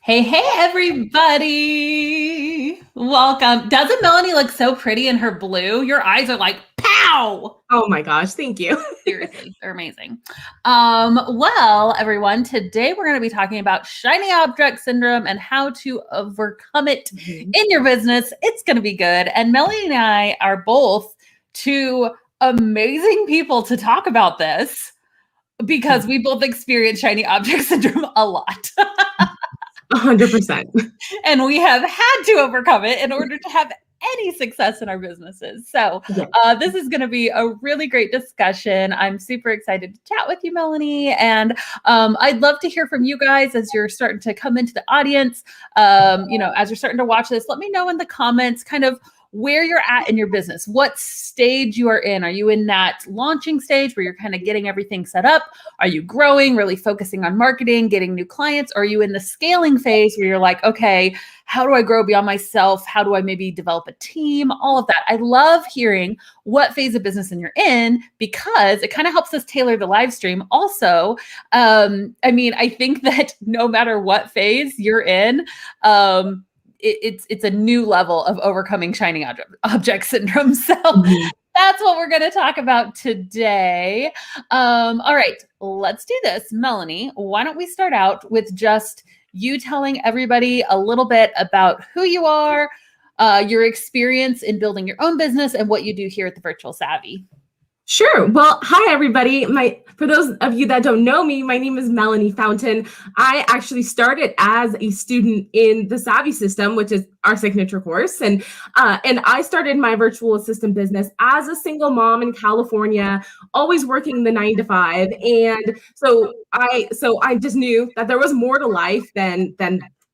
Hey, hey, everybody. Welcome. Doesn't Melanie look so pretty in her blue? Your eyes are like, pow. Oh my gosh, thank you. Seriously, they're amazing. Well, everyone, today we're going to be talking about shiny object syndrome and how to overcome it in your business. It's going to be good. And Melanie and I are both two amazing people to talk about this because we both experience shiny object syndrome a lot. 100%. And we have had to overcome it in order to have any success in our businesses. So Yeah. this is going to be a really great discussion. I'm super excited to chat with you, Melanie. And I'd love to hear from you guys as you're starting to come into the audience. As you're starting to watch this, let me know in the comments kind of where you're at in your business, what stage you are in. Are you in that launching stage where you're kind of getting everything set up? Are you growing, really focusing on marketing, getting new clients? Or are you in the scaling phase where you're like, okay, how do I grow beyond myself? How do I maybe develop a team? All of that. I love hearing what phase of business you're in because it kind of helps us tailor the live stream. Also, I think that no matter what phase you're in, it's a new level of overcoming shiny object syndrome. So that's what we're going to talk about today. All right, let's do this. Melanie, why don't we start out with just you telling everybody a little bit about who you are, your experience in building your own business, and what you do here at the Virtual Savvy. Sure. Well, hi, everybody. For those of you that don't know me, my name is Melanie Fountain. I actually started as a student in the Savvy system, which is our signature course. And I started my virtual assistant business as a single mom in California, always working the 9 to 5. And so I just knew that there was more to life than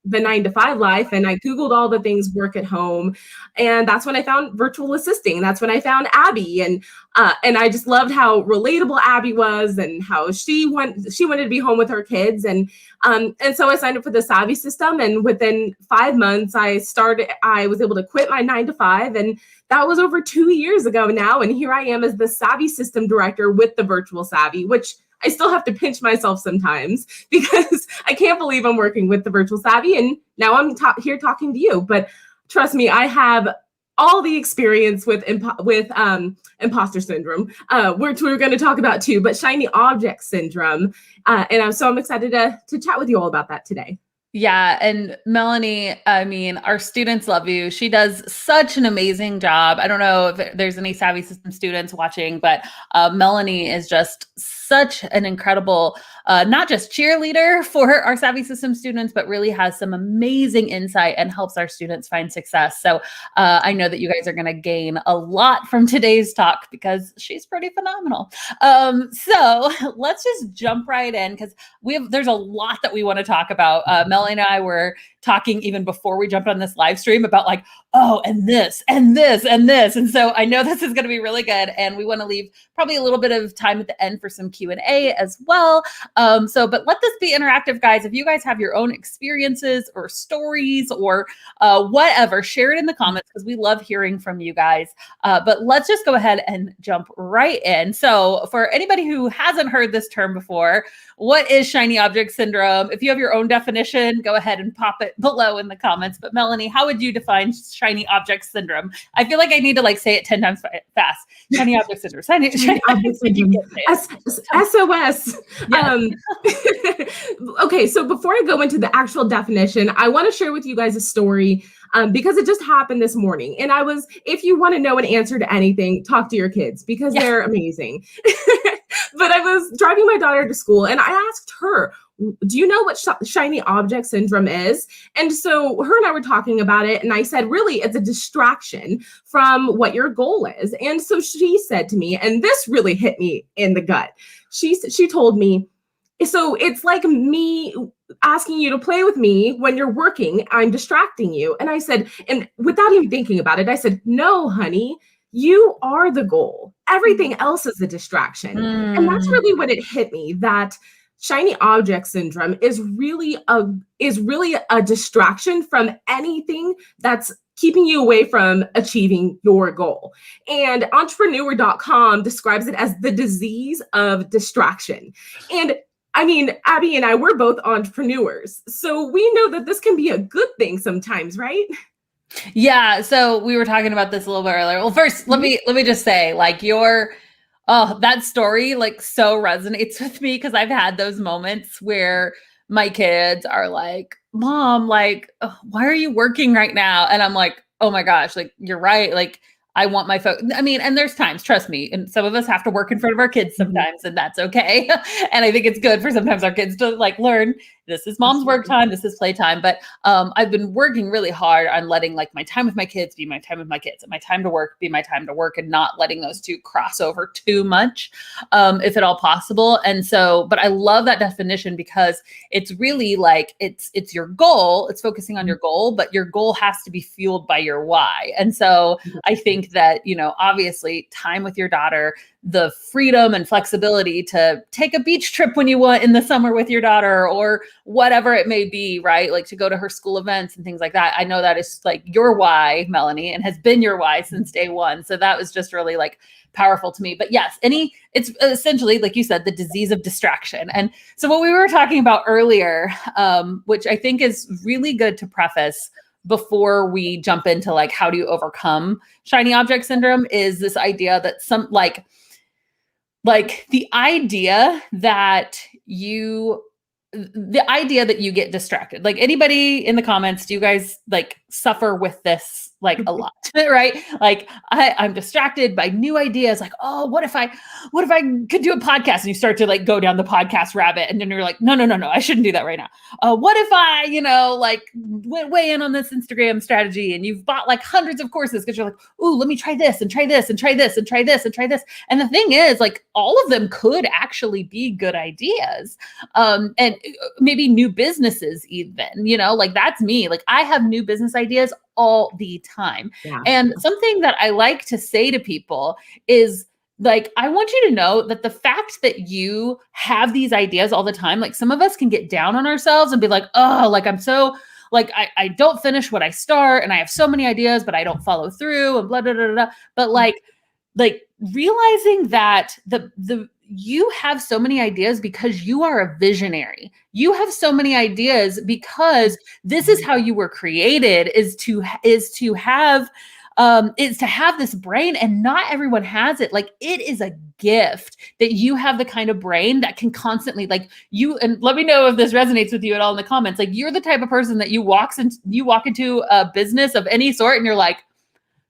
the 9 to 5 life. And I Googled all the things work at home. And that's when I found virtual assisting. That's when I found Abby. And I just loved how relatable Abby was and how she wanted to be home with her kids. And so I signed up for the Savvy system. And within 5 months, I was able to quit my 9 to 5. And that was over 2 years ago now. And here I am as the Savvy system director with the Virtual Savvy, which I still have to pinch myself sometimes because I can't believe I'm working with the Virtual Savvy. And now I'm here talking to you. But trust me, I have all the experience with imposter syndrome, which we're going to talk about too, but shiny object syndrome. And I'm excited to chat with you all about that today. Yeah. And Melanie, our students love you. She does such an amazing job. I don't know if there's any Savvy System students watching, but Melanie is just such an incredible, not just cheerleader for our Savvy System students, but really has some amazing insight and helps our students find success. So I know that you guys are going to gain a lot from today's talk because she's pretty phenomenal. So let's just jump right in because there's a lot that we want to talk about. Melanie and I were talking even before we jumped on this live stream about like, oh, and this, and this, and this. And so I know this is going to be really good. And we want to leave probably a little bit of time at the end for some Q&A as well. But let this be interactive, guys. If you guys have your own experiences or stories or whatever, share it in the comments because we love hearing from you guys. But let's just go ahead and jump right in. So for anybody who hasn't heard this term before, what is shiny object syndrome? If you have your own definition, go ahead and pop it below in the comments. But Melanie, how would you define shiny object syndrome? I feel like I need to say it 10 times fast. Shiny object syndrome. Shiny object syndrome. SOS. Yes. Okay, so before I go into the actual definition, I want to share with you guys a story because it just happened this morning. And if you want to know an answer to anything, talk to your kids because they're amazing. But I was driving my daughter to school and I asked her, do you know what shiny object syndrome is? And so her and I were talking about it. And I said, really, it's a distraction from what your goal is. And so she said to me, and this really hit me in the gut. She told me, so it's like me asking you to play with me when you're working, I'm distracting you. And I said, and without even thinking about it, I said, no, honey, you are the goal. Everything else is a distraction. And that's really when it hit me that shiny object syndrome is really a distraction from anything that's keeping you away from achieving your goal. And entrepreneur.com describes it as the disease of distraction. And I mean, Abby and I, we're both entrepreneurs. So we know that this can be a good thing sometimes, right? Yeah, so we were talking about this a little bit earlier. Well, first, let me just say, like, that story like so resonates with me because I've had those moments where my kids are like, "Mom, like, why are you working right now?" And I'm like, "Oh my gosh, like you're right. Like I want my I mean, and there's times, trust me, and some of us have to work in front of our kids sometimes, and that's okay. And I think it's good for sometimes our kids to like learn this is mom's work time, this is playtime. But I've been working really hard on letting like my time with my kids be my time with my kids, and my time to work be my time to work, and not letting those two cross over too much, if at all possible. And so, but I love that definition because it's really like it's your goal, it's focusing on your goal, but your goal has to be fueled by your why. And so I think that, you know, obviously time with your daughter, the freedom and flexibility to take a beach trip when you want in the summer with your daughter or whatever it may be, right? Like to go to her school events and things like that. I know that is like your why, Melanie, and has been your why since day one. So that was just really like powerful to me. But yes, it's essentially, like you said, the disease of distraction. And so what we were talking about earlier, which I think is really good to preface before we jump into like, how do you overcome shiny object syndrome, is this idea that the idea that you get distracted. Like anybody in the comments, do you guys like suffer with this like a lot, right? Like I'm distracted by new ideas. Like, oh, what if I could do a podcast? And you start to like go down the podcast rabbit, and then you're like, no, I shouldn't do that right now. What if I, like weigh in on this Instagram strategy? And you've bought like hundreds of courses because you're like, ooh, let me try this and try this and try this and try this and try this. And the thing is, like, all of them could actually be good ideas, and maybe new businesses even. Like that's me. Like I have new business ideas all the time. Yeah. And something that I like to say to people is like, I want you to know that the fact that you have these ideas all the time, like some of us can get down on ourselves and be like, oh, like I'm so like, I don't finish what I start, and I have so many ideas, but I don't follow through, and blah, blah, blah, blah. But like realizing that you have so many ideas because you are a visionary. You have so many ideas because this is how you were created, is to have this brain, and not everyone has it. Like it is a gift that you have the kind of brain that can constantly and let me know if this resonates with you at all in the comments. Like you're the type of person that you walk into a business of any sort and you're like,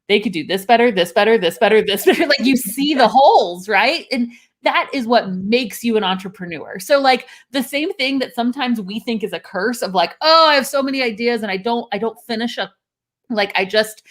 they could do this better, this better, this better, this better. Like you see the holes, right? And that is what makes you an entrepreneur. So like the same thing that sometimes we think is a curse of like, oh, I have so many ideas and I don't finish up. Like I just,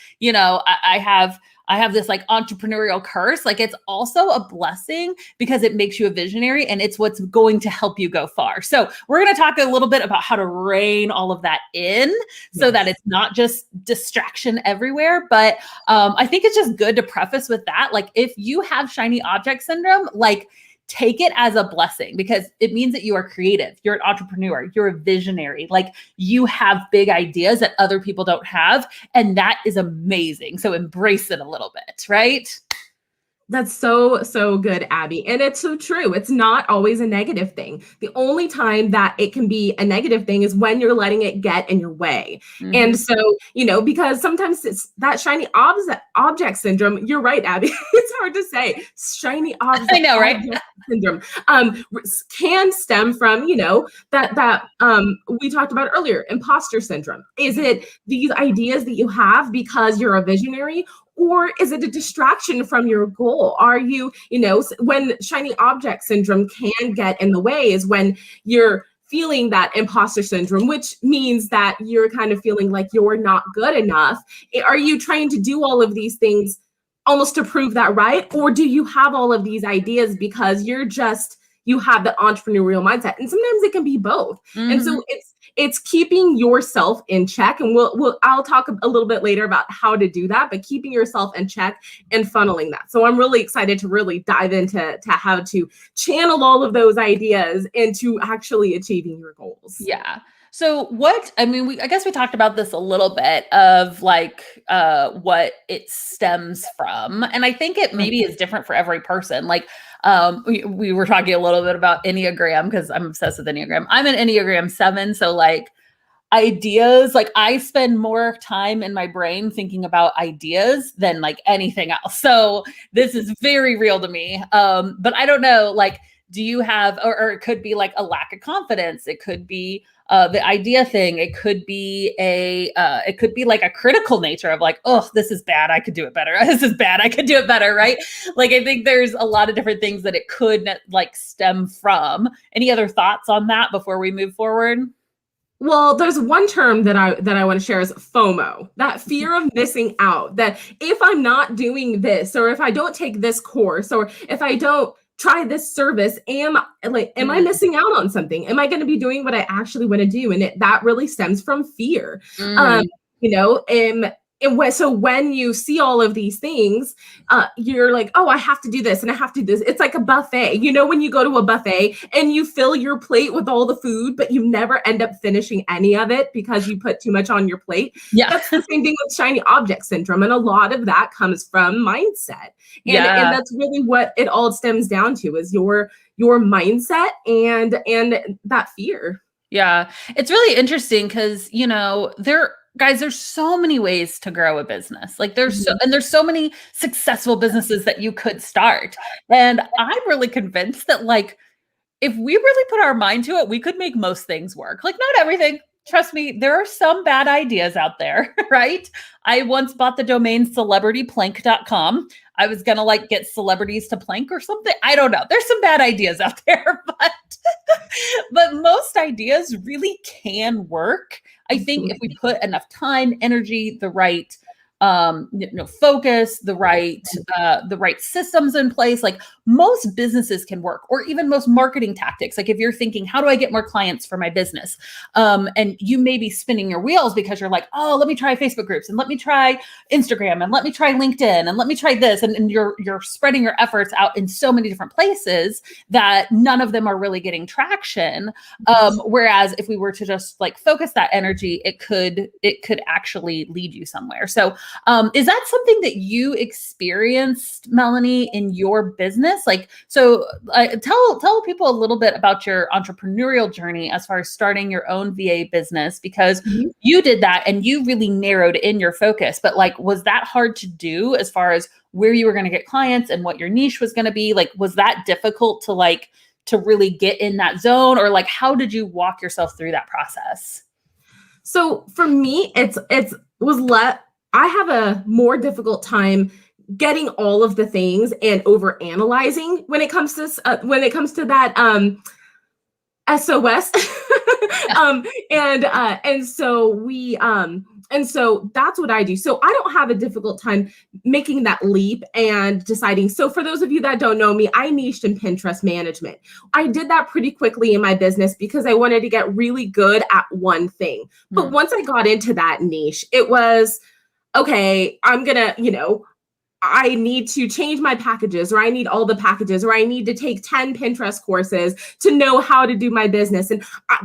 I have this like entrepreneurial curse. Like it's also a blessing because it makes you a visionary, and it's what's going to help you go far. So we're going to talk a little bit about how to rein all of that in so that it's not just distraction everywhere. But I think it's just good to preface with that. Like if you have shiny object syndrome, like take it as a blessing, because it means that you are creative. You're an entrepreneur. You're a visionary. Like you have big ideas that other people don't have. And that is amazing. So embrace it a little bit, right? That's so, so good, Abby. And it's so true. It's not always a negative thing. The only time that it can be a negative thing is when you're letting it get in your way. Mm-hmm. And so, because sometimes it's that shiny object syndrome. You're right, Abby. It's hard to say. Shiny object, I know, right? Syndrome can stem from, that we talked about earlier, imposter syndrome. Is it these ideas that you have because you're a visionary? Or is it a distraction from your goal? Are you, when shiny object syndrome can get in the way is when you're feeling that imposter syndrome, which means that you're kind of feeling like you're not good enough. Are you trying to do all of these things almost to prove that right? Or do you have all of these ideas because you have the entrepreneurial mindset? And sometimes it can be both. Mm-hmm. And so it's keeping yourself in check. And I'll talk a little bit later about how to do that, but keeping yourself in check and funneling that. So I'm really excited to really dive into how to channel all of those ideas into actually achieving your goals. Yeah. So what, I mean, I guess we talked about this a little bit of like what it stems from. And I think it maybe is different for every person. Like we were talking a little bit about Enneagram because I'm obsessed with Enneagram. I'm an Enneagram 7. So like ideas, like I spend more time in my brain thinking about ideas than like anything else. So this is very real to me. But I don't know, like, do you have, or it could be like a lack of confidence. It could be the idea thing. It could be it could be like a critical nature of like, oh, this is bad. I could do it better. This is bad. I could do it better. Right. Like, I think there's a lot of different things that it could like stem from. Any other thoughts on that before we move forward? Well, there's one term that I want to share is FOMO, that fear of missing out, that if I'm not doing this, or if I don't take this course, or if I don't try this service, am I missing out on something? Am I going to be doing what I actually want to do? And that really stems from fear. You know, so when you see all of these things, you're like, oh, I have to do this and I have to do this. It's like a buffet. You know, when you go to a buffet and you fill your plate with all the food, but you never end up finishing any of it because you put too much on your plate. Yeah. That's the same thing with shiny object syndrome. And a lot of that comes from mindset. And that's really what it all stems down to, is your mindset and that fear. Yeah. It's really interesting because, you know, guys, there's so many ways to grow a business. Like there's so many successful businesses that you could start. And I'm really convinced that like, if we really put our mind to it, we could make most things work. Like not everything. Trust me, there are some bad ideas out there, right? I once bought the domain celebrityplank.com. I was going to like get celebrities to plank or something. I don't know. There's some bad ideas out there, but most ideas really can work. I think if we put enough time, energy, the right focus, the right systems in place, like most businesses can work, or even most marketing tactics. Like if you're thinking, how do I get more clients for my business? And you may be spinning your wheels because you're like, oh, let me try Facebook groups, and let me try Instagram, and let me try LinkedIn, and let me try this. And you're spreading your efforts out in so many different places that none of them are really getting traction. Whereas if we were to just like focus that energy, it could actually lead you somewhere. So is that something that you experienced, Melanie, in your business? Like, so tell people a little bit about your entrepreneurial journey as far as starting your own VA business, because you did that and you really narrowed in your focus. But like, was that hard to do as far as where you were going to get clients and what your niche was going to be? Like, was that difficult to really get in that zone, or like, how did you walk yourself through that process? So for me, I have a more difficult time getting all of the things and over analyzing when it comes to that SOS. And so that's what I do. So I don't have a difficult time making that leap and deciding. So for those of you that don't know me, I niched in Pinterest management. I did that pretty quickly in my business because I wanted to get really good at one thing. But once I got into that niche, it was, okay, I'm gonna, I need to change my packages, or I need all the packages, or I need to take 10 Pinterest courses to know how to do my business. And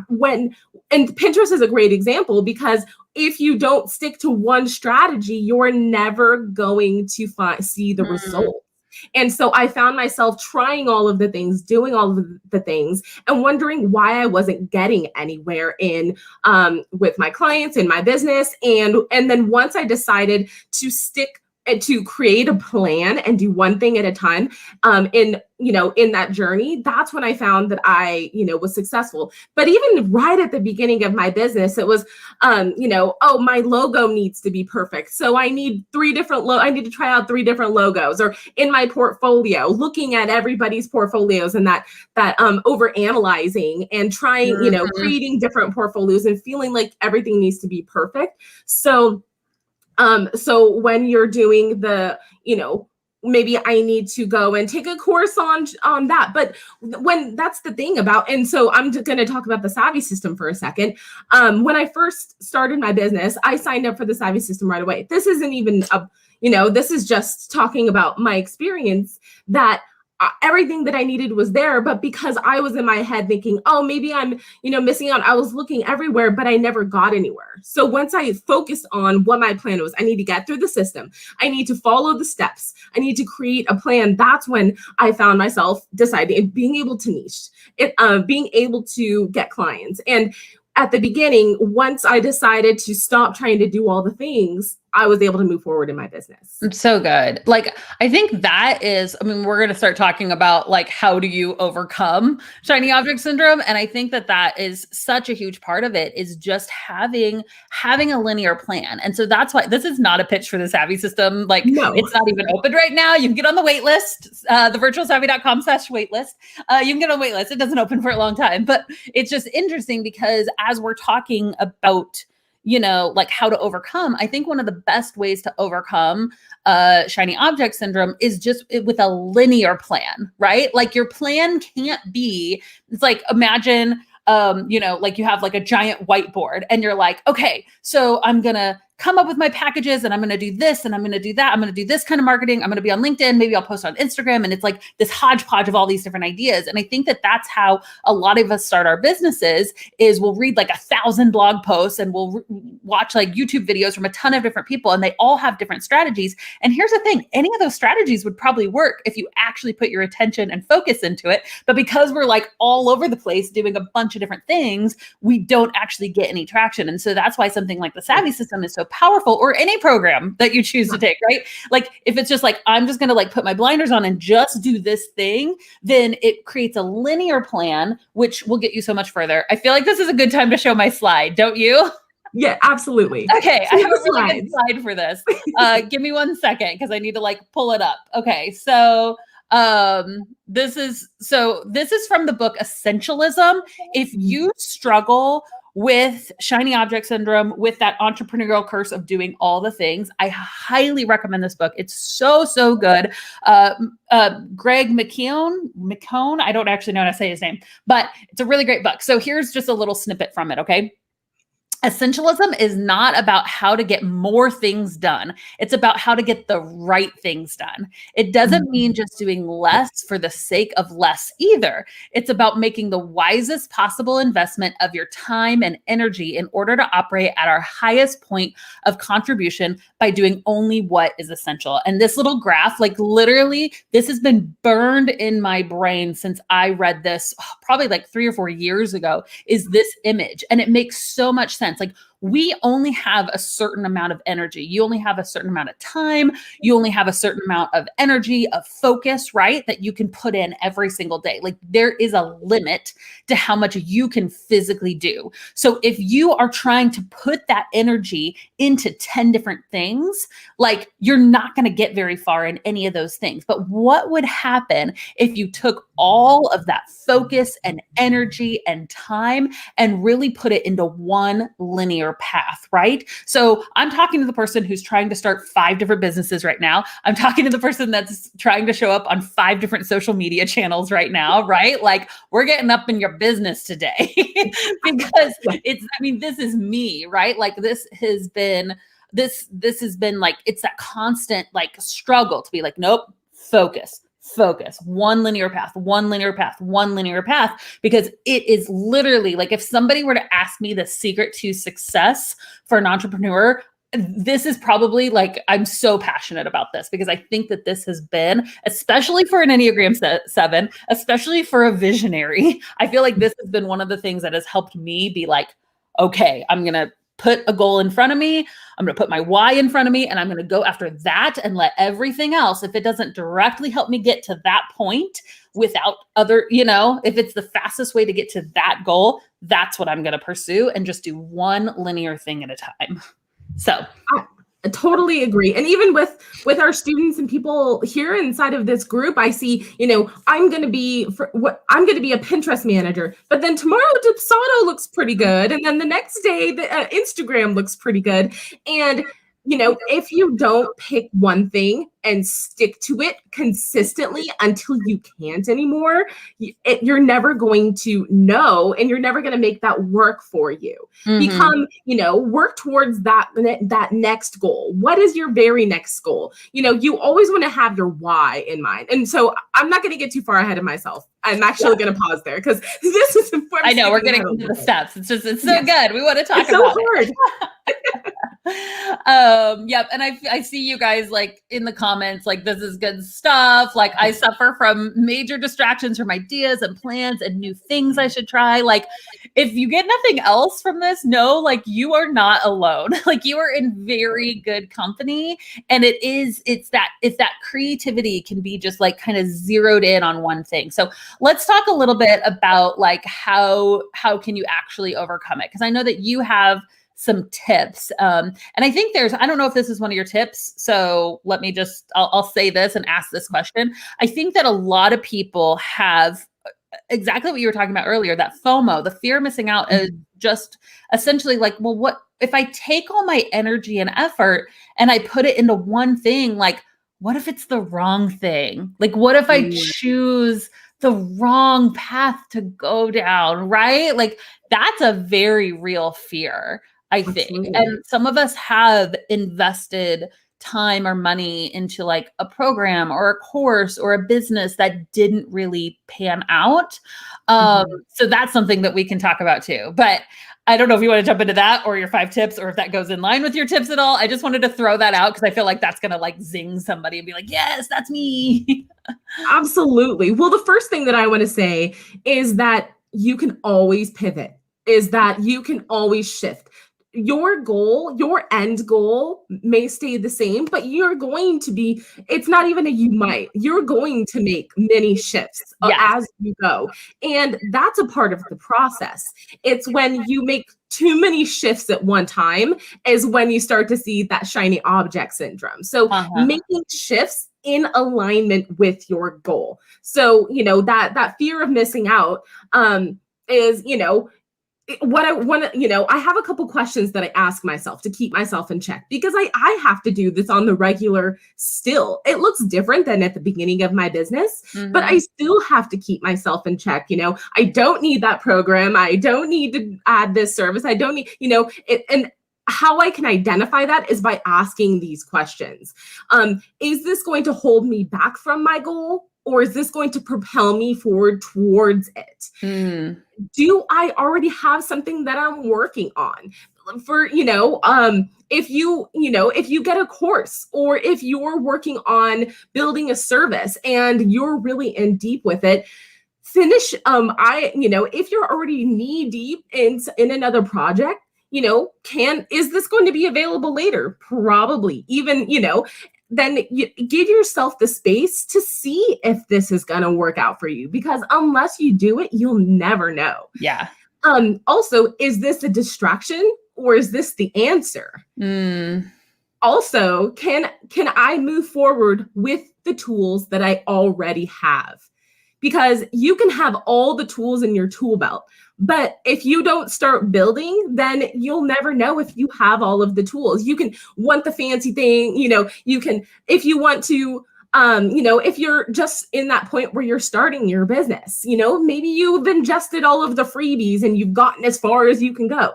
Pinterest is a great example, because if you don't stick to one strategy, you're never going to see the result. And so I found myself trying all of the things, doing all of the things, and wondering why I wasn't getting anywhere with my clients in my business. And then once I decided to create a plan and do one thing at a time, in that journey, that's when I found that I, was successful. But even right at the beginning of my business, it was, oh, my logo needs to be perfect. So I need I need to try out 3 different logos, or in my portfolio, looking at everybody's portfolios and that over analyzing and trying, creating different portfolios and feeling like everything needs to be perfect. So when you're doing the, maybe I need to go and take a course on that. But when that's the thing about, and so I'm just going to talk about the Savvy system for a second. When I first started my business, I signed up for the Savvy system right away. This isn't even this is just talking about my experience, that everything that I needed was there, but because I was in my head thinking, oh, maybe I'm, missing out. I was looking everywhere, but I never got anywhere. So once I focused on what my plan was, I need to get through the system. I need to follow the steps. I need to create a plan. That's when I found myself deciding, being able to niche, being able to get clients. And at the beginning, once I decided to stop trying to do all the things, I was able to move forward in my business. So good. Like, I think that is, I mean, we're going to start talking about like, how do you overcome shiny object syndrome? And I think that that is such a huge part of it, is just having a linear plan. And so that's why this is not a pitch for the Savvy System. Like, No. It's not even open right now. You can get on the wait list, thevirtualsavvy.com/waitlist. You can get on the wait list. It doesn't open for a long time, but it's just interesting because as we're talking about, like how to overcome, I think one of the best ways to overcome shiny object syndrome is just with a linear plan, right? Like your plan can't be, it's like, imagine, like you have like a giant whiteboard and you're like, okay, so I'm going to come up with my packages and I'm going to do this and I'm going to do that. I'm going to do this kind of marketing. I'm going to be on LinkedIn. Maybe I'll post on Instagram. And it's like this hodgepodge of all these different ideas. And I think that that's how a lot of us start our businesses, is we'll read like 1,000 blog posts and we'll watch like YouTube videos from a ton of different people, and they all have different strategies. And here's the thing, any of those strategies would probably work if you actually put your attention and focus into it. But because we're like all over the place doing a bunch of different things, we don't actually get any traction. And so that's why something like the Savvy System is so powerful, or any program that you choose to take, right? Like if it's just like, I'm just going to like put my blinders on and just do this thing, then it creates a linear plan, which will get you so much further. I feel like this is a good time to show my slide. Don't you? Yeah, absolutely. Okay. I have a really good slide for this. Give me 1 second, because I need to like pull it up. Okay. So this is from the book Essentialism. If you struggle with shiny object syndrome, with that entrepreneurial curse of doing all the things, I highly recommend this book. It's so, so good. Greg McKeown, I don't actually know how to say his name, but it's a really great book. So here's just a little snippet from it, okay? Essentialism is not about how to get more things done. It's about how to get the right things done. It doesn't mean just doing less for the sake of less either. It's about making the wisest possible investment of your time and energy in order to operate at our highest point of contribution by doing only what is essential. And this little graph, like literally, this has been burned in my brain since I read this probably like 3 or 4 years ago, is this image. And it makes so much sense. Like, we only have a certain amount of energy. You only have a certain amount of time. You only have a certain amount of energy, of focus, right? That you can put in every single day. Like, there is a limit to how much you can physically do. So if you are trying to put that energy into 10 different things, like, you're not going to get very far in any of those things. But what would happen if you took all of that focus and energy and time and really put it into one linear path, right? So I'm talking to the person who's trying to start 5 different businesses right now. I'm talking to the person that's trying to show up on 5 different social media channels right now, right? Like, we're getting up in your business today because this is me, right? Like, this has been like, it's that constant like struggle to be like, nope, focus, one linear path, because it is literally like, if somebody were to ask me the secret to success for an entrepreneur, this is probably like, I'm so passionate about this because I think that this has been, especially for an Enneagram 7, especially for a visionary, I feel like this has been one of the things that has helped me be like, okay, I'm going to put a goal in front of me. I'm going to put my why in front of me, and I'm going to go after that and let everything else, if it doesn't directly help me get to that point without other, if it's the fastest way to get to that goal, that's what I'm going to pursue and just do one linear thing at a time. So I totally agree. And even with our students and people here inside of this group, I see, I'm going to be a Pinterest manager, but then tomorrow Dubsado looks pretty good. And then the next day, the Instagram looks pretty good. And if you don't pick one thing and stick to it consistently until you can't anymore, you're never going to know, and you're never going to make that work for you. Become, work towards that next goal. What is your very next goal? You always want to have your why in mind. And so I'm not going to get too far ahead of myself. I'm actually going to pause there because this is important. I know we're getting into the steps. It's so good. We want to talk about it. Yep. And I see you guys like in the comments, like this is good stuff. Like I suffer from major distractions from ideas and plans and new things I should try. Like if you get nothing else from this, know like you are not alone. Like you are in very good company. And it's that creativity can be just like kind of zeroed in on one thing. So let's talk a little bit about like how can you actually overcome it? Because I know that you have some tips. And I think I don't know if this is one of your tips. So let me I'll say this and ask this question. I think that a lot of people have exactly what you were talking about earlier, that FOMO, the fear of missing out, is just essentially like, well, what if I take all my energy and effort and I put it into one thing? Like, what if it's the wrong thing? Like, what if I choose the wrong path to go down, right? Like, that's a very real fear, I think. Absolutely. And some of us have invested time or money into like a program or a course or a business that didn't really pan out. So that's something that we can talk about too. But I don't know if you want to jump into that or your 5 tips, or if that goes in line with your tips at all. I just wanted to throw that out because I feel like that's going to like zing somebody and be like, yes, that's me. Absolutely. Well, the first thing that I want to say is that you can always pivot, is that you can always shift. Your goal, your end goal may stay the same, but you're going to be, it's not even you're going to make many shifts as you go. And that's a part of the process. It's when you make too many shifts at one time is when you start to see that shiny object syndrome. So making shifts in alignment with your goal. So, that fear of missing out is, what I want to, I have a couple questions that I ask myself to keep myself in check, because I have to do this on the regular still. It looks different than at the beginning of my business, but I still have to keep myself in check. I don't need that program. I don't need to add this service. I don't need, and how I can identify that is by asking these questions. Is this going to hold me back from my goal? Or is this going to propel me forward towards it? Do I already have something that I'm working on? For, if you get a course, or if you're working on building a service and you're really in deep with it, finish. If you're already knee deep in another project, is this going to be available later? Probably. Even, then you give yourself the space to see if this is going to work out for you, because unless you do it, you'll never know. Yeah. Also, is this a distraction or is this the answer? Also, can I move forward with the tools that I already have? Because you can have all the tools in your tool belt, but if you don't start building, then you'll never know if you have all of the tools. You can want the fancy thing, you can, if you want to, if you're just in that point where you're starting your business, maybe you've ingested all of the freebies and you've gotten as far as you can go.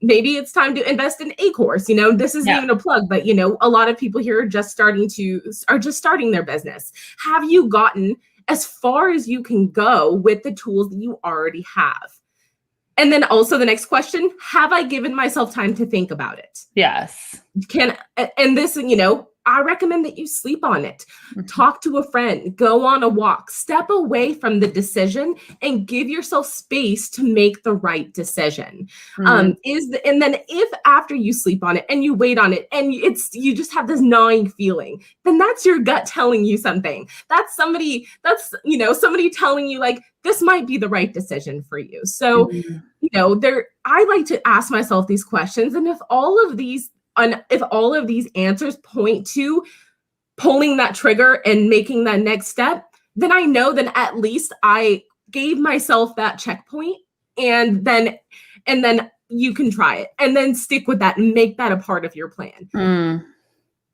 Maybe it's time to invest in a course. This isn't even a plug, but a lot of people here are just starting their business. Have you gotten as far as you can go with the tools that you already have? And then also the next question, have I given myself time to think about it? Yes. I recommend that you sleep on it. Talk to a friend, go on a walk, step away from the decision and give yourself space to make the right decision. And then if after you sleep on it and you wait on it and you just have this gnawing feeling, then that's your gut telling you something. That's somebody telling you like, this might be the right decision for you. So, I like to ask myself these questions. And if all of these answers point to pulling that trigger and making that next step, then I know that at least I gave myself that checkpoint, and then you can try it and then stick with that and make that a part of your plan.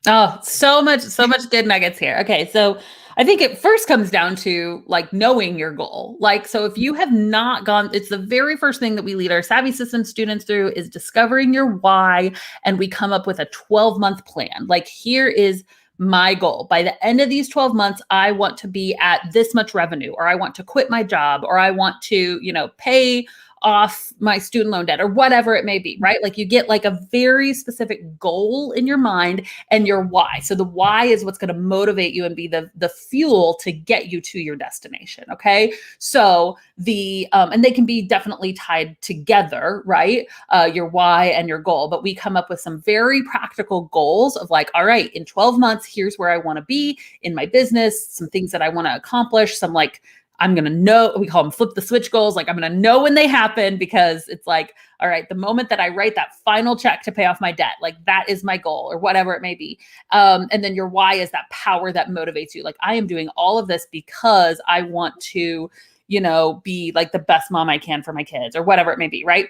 Oh, so much good nuggets here. Okay. So I think it first comes down to like knowing your goal. Like, so if you have not gone, it's the very first thing that we lead our Savvy System students through is discovering your why. And we come up with a 12-month plan. Like, here is my goal. By the end of these 12 months, I want to be at this much revenue, or I want to quit my job, or I want to, pay off my student loan debt, or whatever it may be, right? Like, you get like a very specific goal in your mind and your why. So the why is what's going to motivate you and be the fuel to get you to your destination. Okay. So and they can be definitely tied together, right? Your why and your goal, but we come up with some very practical goals of like, all right, in 12 months, here's where I want to be in my business, some things that I want to accomplish, some like, I'm going to know, we call them flip the switch goals. Like, I'm going to know when they happen, because it's like, all right, the moment that I write that final check to pay off my debt, like that is my goal, or whatever it may be. And then your why is that power that motivates you. Like, I am doing all of this because I want to, be like the best mom I can for my kids, or whatever it may be. Right.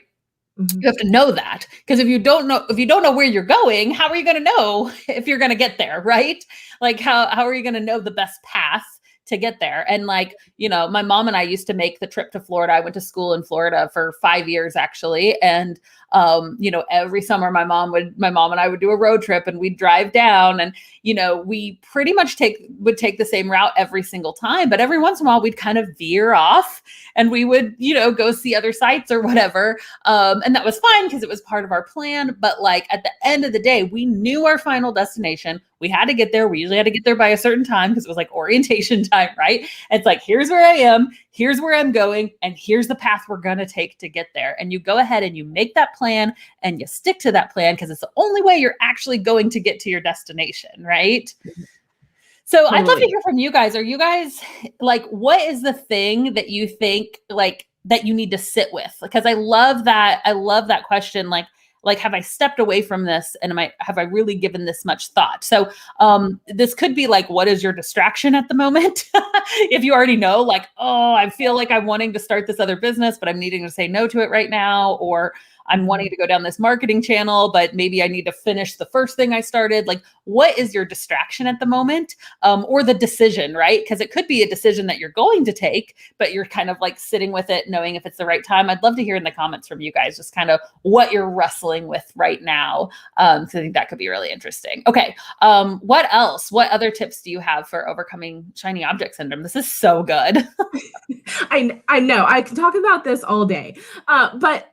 Mm-hmm. You have to know that, because if you don't know where you're going, how are you going to know if you're going to get there? Right. Like, how are you going to know the best path to get there? And like, my mom and I used to make the trip to Florida. I went to school in Florida for 5 years, actually. And, every summer my mom and I would do a road trip, and we'd drive down, and, we pretty much would take the same route every single time. But every once in a while we'd kind of veer off, and we would, go see other sites or whatever. And that was fine, because it was part of our plan. But like, at the end of the day, we knew our final destination. We had to get there. We usually had to get there by a certain time, because it was like orientation time, right? It's like, here's where I am, here's where I'm going, and here's the path we're going to take to get there. And you go ahead and you make that plan, and you stick to that plan, because it's the only way you're actually going to get to your destination, right? So totally. I'd love to hear from you guys. Are you guys like, what is the thing that you think like that you need to sit with? Because I love that question. Like, have I stepped away from this, and have I really given this much thought? So this could be like, what is your distraction at the moment? If you already know, like, oh, I feel like I'm wanting to start this other business, but I'm needing to say no to it right now. Or I'm wanting to go down this marketing channel, but maybe I need to finish the first thing I started. Like, what is your distraction at the moment? Or the decision, right? Because it could be a decision that you're going to take, but you're kind of like sitting with it, knowing if it's the right time. I'd love to hear in the comments from you guys, just kind of what you're wrestling with right now. So I think that could be really interesting. Okay. What else? What other tips do you have for overcoming shiny object syndrome? This is so good. I know I can talk about this all day, but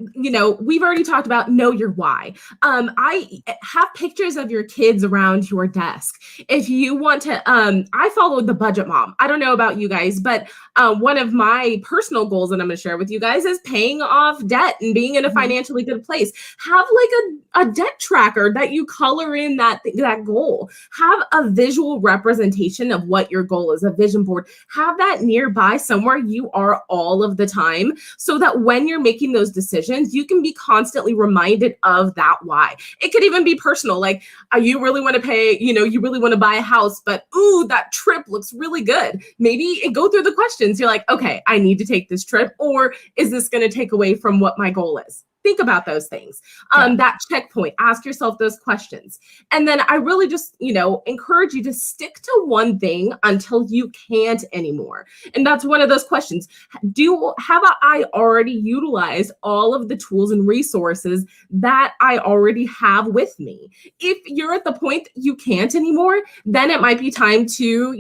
we've already talked about know your why. I have pictures of your kids around your desk. If you want to, I followed the Budget Mom. I don't know about you guys, but one of my personal goals that I'm going to share with you guys is paying off debt and being in a financially good place. Have like a debt tracker that you color in that goal. Have a visual representation of what your goal is, a vision board. Have that nearby somewhere you are all of the time, so that when you're making those decisions, you can be constantly reminded of that why. It could even be personal, like you really want to pay, you really want to buy a house, but ooh, that trip looks really good. Maybe go through the questions. You're like, okay, I need to take this trip, or is this going to take away from what my goal is? Think about those things. That checkpoint, ask yourself those questions. And then I really just, encourage you to stick to one thing until you can't anymore. And that's one of those questions. Have I already utilized all of the tools and resources that I already have with me? If you're at the point you can't anymore, then it might be time to,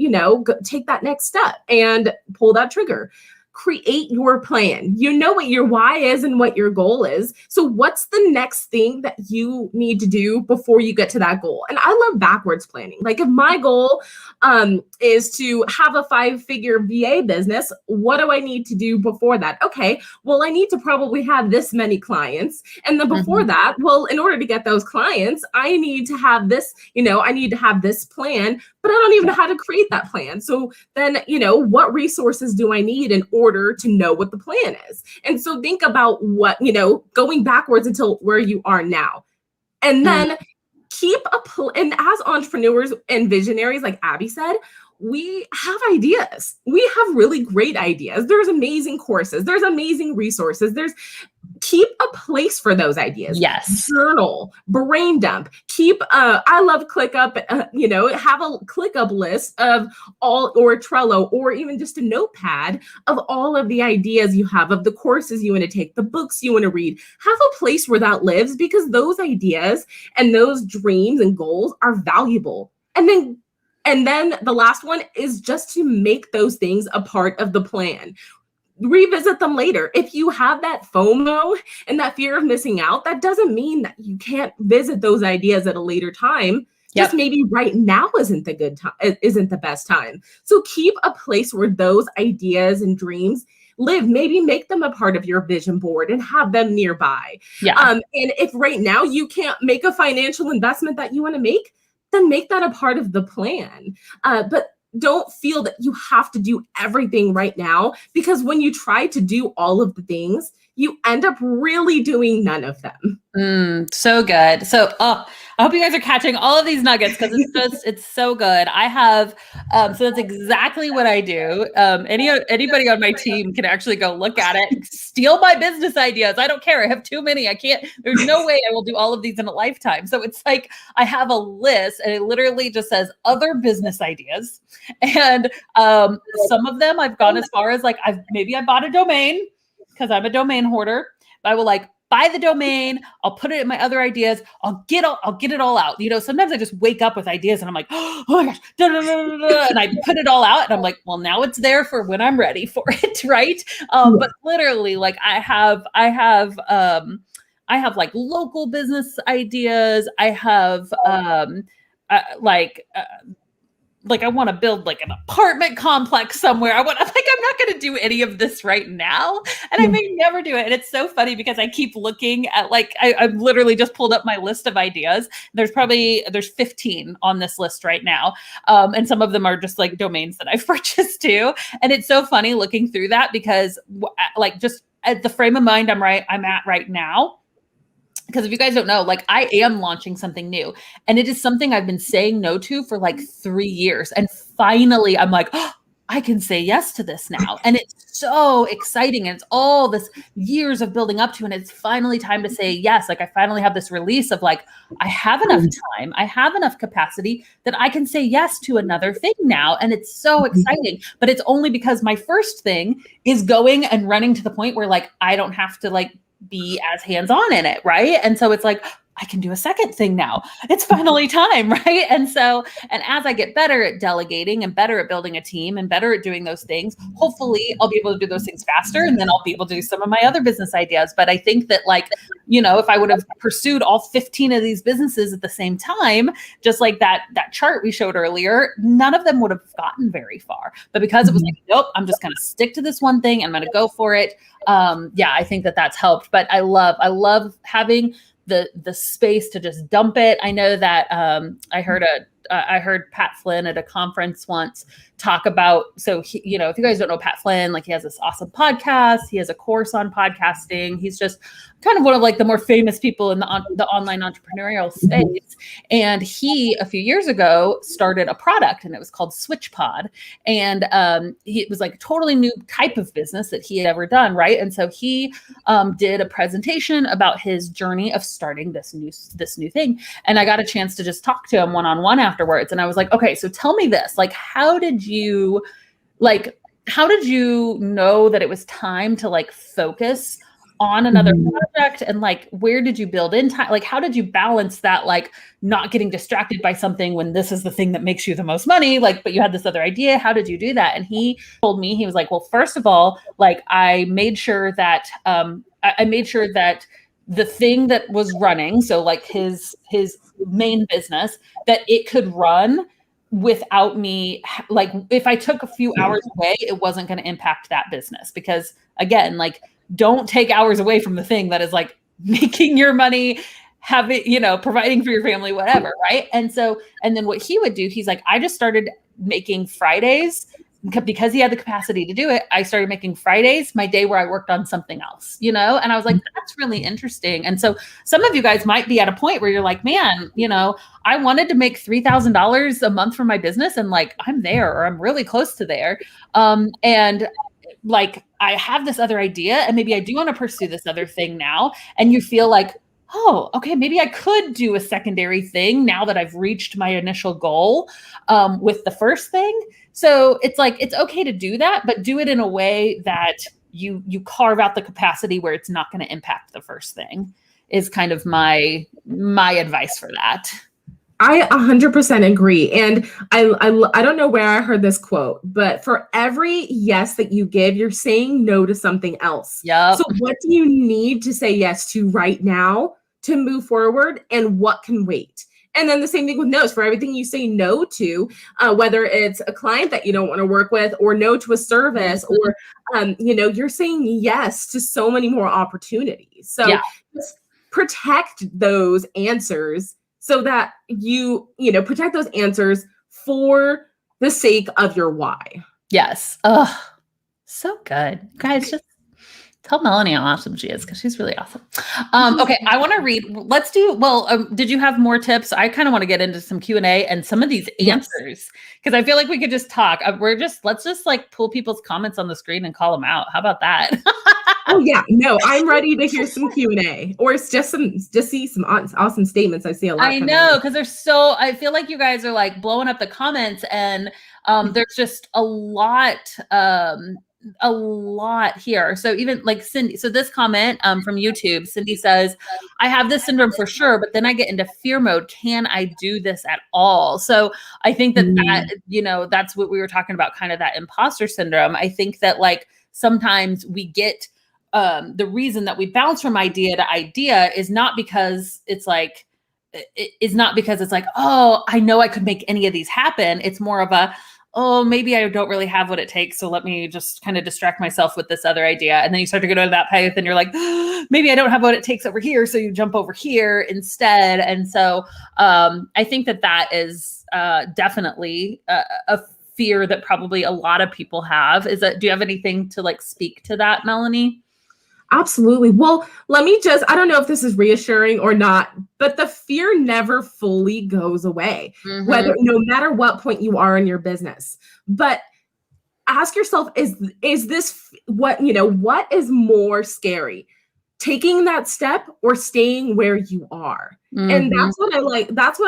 take that next step and pull that trigger. Create your plan. You know what your why is and what your goal is. So what's the next thing that you need to do before you get to that goal? And I love backwards planning. Like, if my goal is to have a 5-figure VA business, what do I need to do before that? Okay, well, I need to probably have this many clients. And then before that, well, in order to get those clients, I need to have this, I need to have this plan, but I don't even know how to create that plan. So then, what resources do I need in order to know what the plan is? And so think about what, going backwards until where you are now. And then keep and as entrepreneurs and visionaries, like Abby said, we have ideas. We have really great ideas. There's amazing courses. There's amazing resources. keep a place for those ideas. Yes. Journal, brain dump, keep, I love ClickUp, have a ClickUp list of all, or Trello, or even just a notepad of all of the ideas you have, of the courses you want to take, the books you want to read. Have a place where that lives, because those ideas and those dreams and goals are valuable. And then the last one is just to make those things a part of the plan. Revisit them later. If you have that FOMO and that fear of missing out, that doesn't mean that you can't visit those ideas at a later time. Yep. Just maybe right now isn't the best time. So keep a place where those ideas and dreams live. Maybe make them a part of your vision board and have them nearby. Yeah. And if right now you can't make a financial investment that you want to make, then make that a part of the plan. But don't feel that you have to do everything right now, because when you try to do all of the things, you end up really doing none of them. So good. So, I hope you guys are catching all of these nuggets, because it's so good. I have, so that's exactly what I do. Anybody on my team can actually go look at it, steal my business ideas. I don't care. I have too many. I can't, there's no way I will do all of these in a lifetime. So it's like, I have a list, and it literally just says other business ideas. And, some of them I've gone as far as like, I bought a domain, because I'm a domain hoarder. But I will like buy the domain. I'll put it in my other ideas. I'll get it all out. Sometimes I just wake up with ideas and I'm like, oh my gosh, and I put it all out, and I'm like, well, now it's there for when I'm ready for it, right? But literally, like I have like local business ideas. I have like I want to build like an apartment complex somewhere. I'm not going to do any of this right now. And I may never do it. And it's so funny because I keep looking at I've literally just pulled up my list of ideas. There's 15 on this list right now. And some of them are just like domains that I've purchased too. And it's so funny looking through that, because like just at the frame of mind I'm at right now. Because if you guys don't know, like I am launching something new, and it is something I've been saying no to for like 3 years. And finally I'm like, oh, I can say yes to this now. And it's so exciting. And it's all this years of building up to, and it's finally time to say yes. Like I finally have this release of like, I have enough time. I have enough capacity that I can say yes to another thing now. And it's so exciting, but it's only because my first thing is going and running to the point where like, I don't have to like be as hands-on in it, right? And so it's like, I can do a second thing now. It's finally time, right? And as I get better at delegating and better at building a team and better at doing those things, hopefully I'll be able to do those things faster, and then I'll be able to do some of my other business ideas. But I think that if I would have pursued all 15 of these businesses at the same time, just like that chart we showed earlier, none of them would have gotten very far. But because it was like, nope, I'm just going to stick to this one thing. I'm going to go for it. I think that's helped. But I love having the space to just dump it. I know that I heard Pat Flynn at a conference once talk about, so if you guys don't know Pat Flynn, like he has this awesome podcast. He has a course on podcasting. He's just kind of one of like the more famous people in the online entrepreneurial space. And he, a few years ago, started a product, and it was called SwitchPod. And it was like a totally new type of business that he had ever done, right? And so he did a presentation about his journey of starting this new thing. And I got a chance to just talk to him one-on-one afterwards. And I was like, okay, so tell me this, like, how did you know that it was time to like focus on another project, and like where did you build in time? Like how did you balance that, like not getting distracted by something when this is the thing that makes you the most money, like but you had this other idea? How did you do that? And he told me, he was like, well, first of all, like I made sure that the thing that was running, so like his main business, that it could run without me, like if I took a few hours away, it wasn't going to impact that business. Because again, like don't take hours away from the thing that is like making your money, providing for your family, whatever. Right. And then what he would do, he's like, I just started making Fridays, because he had the capacity to do it. I started making Fridays my day where I worked on something else, and I was like, that's really interesting. And so some of you guys might be at a point where you're like, man, I wanted to make $3,000 a month for my business, and like, I'm there, or I'm really close to there. And like I have this other idea and maybe I do want to pursue this other thing now. And you feel like, oh, okay, maybe I could do a secondary thing now that I've reached my initial goal with the first thing. So it's like, it's okay to do that, but do it in a way that you carve out the capacity where it's not going to impact the first thing is kind of my advice for that. I 100% agree. And I don't know where I heard this quote, but for every yes that you give, you're saying no to something else. Yep. So what do you need to say yes to right now to move forward, and what can wait? And then the same thing with no's. For everything you say no to, whether it's a client that you don't want to work with, or no to a service, or you're saying yes to so many more opportunities. So just protect those answers, so that you protect those answers for the sake of your why. Yes. Oh, so good. Guys, just tell Melanie how awesome she is, because she's really awesome. Okay, I want to read. Let's do, did you have more tips? I kind of want to get into some Q&A and some of these answers, because I feel like we could just talk. Let's just like pull people's comments on the screen and call them out. How about that? Oh yeah, no, I'm ready to hear some Q&A, or it's just see some awesome statements. I see a lot. I know, because I feel like you guys are like blowing up the comments, and there's just a lot here. So even like Cindy, so this comment from YouTube, Cindy says, I have this syndrome for sure, but then I get into fear mode. Can I do this at all? So I think that that's what we were talking about, kind of that imposter syndrome. I think that like sometimes we get the reason that we bounce from idea to idea is not because it's like, oh, I know I could make any of these happen. It's more of a, oh, maybe I don't really have what it takes, so let me just kind of distract myself with this other idea. And then you start to go down that path and you're like, maybe I don't have what it takes over here, so you jump over here instead. And so I think that is definitely a fear that probably a lot of people have. Do you have anything to like speak to that, Melanie? Absolutely. Well, I don't know if this is reassuring or not, but the fear never fully goes away, no matter what point you are in your business. But ask yourself, is this what is more scary? Taking that step or staying where you are? And that's what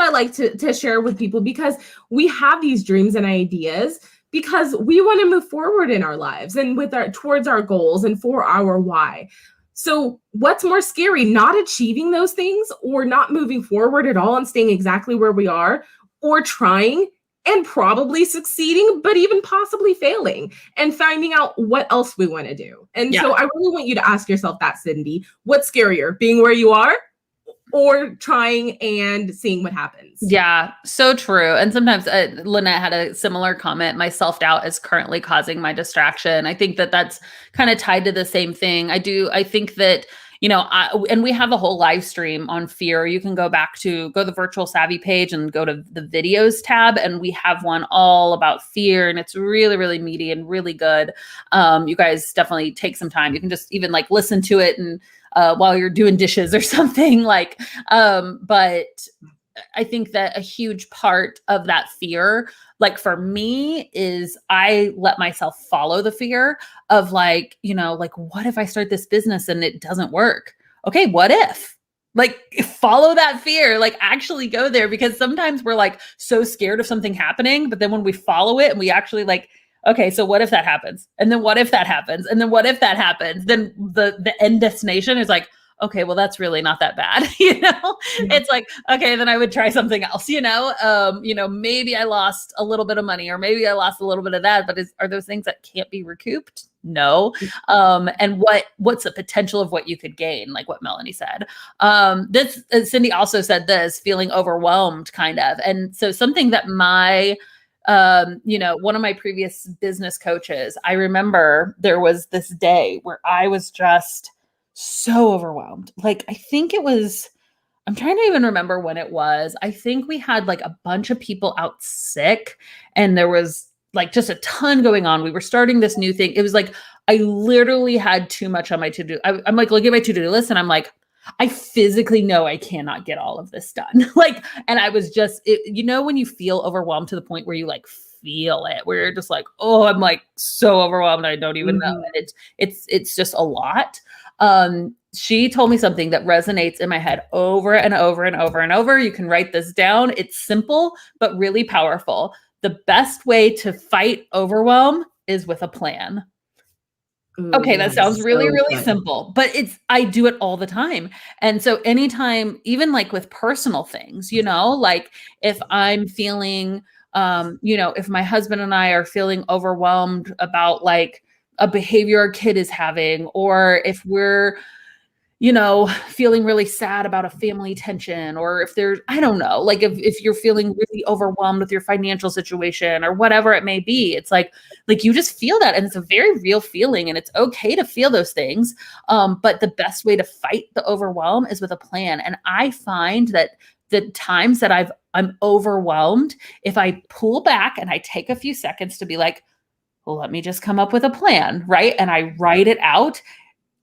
I like to share with people, because we have these dreams and ideas because we want to move forward in our lives and towards our goals and for our why. So what's more scary, not achieving those things, or not moving forward at all and staying exactly where we are, or trying and probably succeeding, but even possibly failing and finding out what else we want to do? And so I really want you to ask yourself that, Cindy, what's scarier, being where you are or trying and seeing what happens? Yeah, so true. And sometimes Lynette had a similar comment. My self-doubt is currently causing my distraction. I think that's kind of tied to the same thing. I think that, and we have a whole live stream on fear. You can go to the Virtual Savvy page and go to the videos tab. And we have one all about fear, and it's really, really meaty and really good. You guys definitely take some time. You can just even like listen to it and while you're doing dishes or something like, but I think that a huge part of that fear, like for me, is I let myself follow the fear of like, what if I start this business and it doesn't work? Okay, what if? Like, follow that fear, like actually go there, because sometimes we're like so scared of something happening, but then when we follow it and we actually like, okay, so what if that happens? And then what if that happens? And then what if that happens? Then the end destination is like, okay, well, that's really not that bad. It's like, okay, then I would try something else, maybe I lost a little bit of money, or maybe I lost a little bit of that, but are those things that can't be recouped? No. And what's the potential of what you could gain? Like what Melanie said. Cindy also said this, feeling overwhelmed kind of. And so something that one of my previous business coaches, I remember there was this day where I was just so overwhelmed. Like, I think I'm trying to even remember when it was. I think we had like a bunch of people out sick, and there was like just a ton going on. We were starting this new thing. It was like, I literally had too much on my to-do. I'm like looking at my to-do list and I'm like, I physically know I cannot get all of this done. Like, and I was just, when you feel overwhelmed to the point where you like feel it, where you're just like, oh, I'm like so overwhelmed. I don't even know. And it's just a lot. She told me something that resonates in my head over and over and over and over. You can write this down. It's simple, but really powerful. The best way to fight overwhelm is with a plan. Okay, that sounds really, really simple, but I do it all the time. And so anytime, even like with personal things, like if I'm feeling, if my husband and I are feeling overwhelmed about like a behavior our kid is having, or if we're, feeling really sad about a family tension, or if there's, I don't know, like if you're feeling really overwhelmed with your financial situation or whatever it may be, it's like you just feel that. And it's a very real feeling, and it's okay to feel those things. But the best way to fight the overwhelm is with a plan. And I find that the times that I'm overwhelmed, if I pull back and I take a few seconds to be like, well, let me just come up with a plan, right? And I write it out,